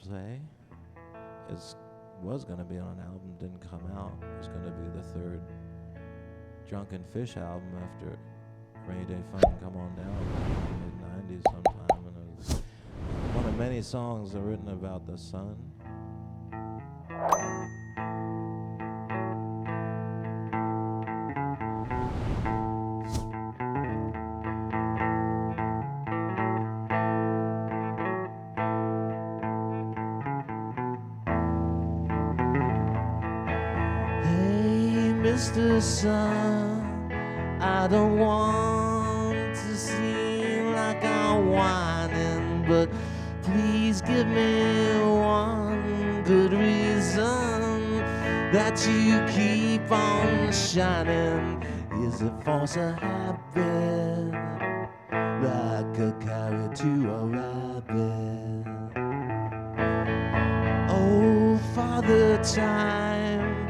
say. It was going to be on an album, didn't come out. It was going to be the third Drunken Fish album after Rainy Day Fun Come On Down in the mid-90s sometime. And it was one of many songs that are written about the sun. Mr. Sun, I don't want to seem like I'm whining, but please give me one good reason that you keep on shining. Is it force a habit like a carrot to a rabbit? Oh, Father Time,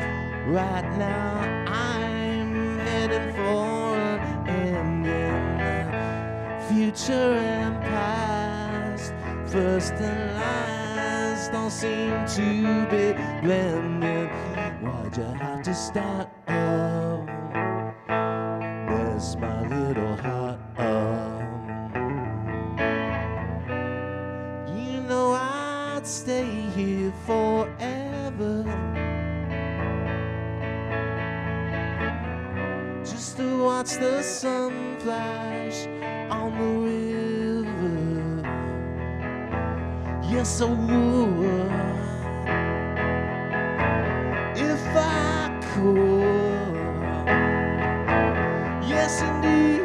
right now I'm heading for an ending. Future and past, first and last, don't seem to be blended. Why'd you have to start up? Mess my little heart up. You know I'd stay here forever, just to watch the sun flash on the river. Yes, I would, if I could. Yes, indeed.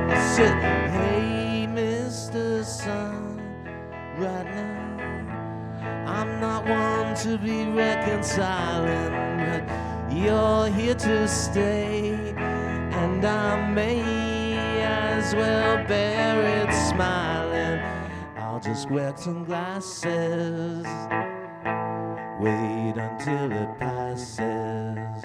I said, hey, Mr. Sun, right now I'm not one to be reconciling, but you're here to stay, and I may as well bear it smiling. I'll just wear some glasses, wait until it passes.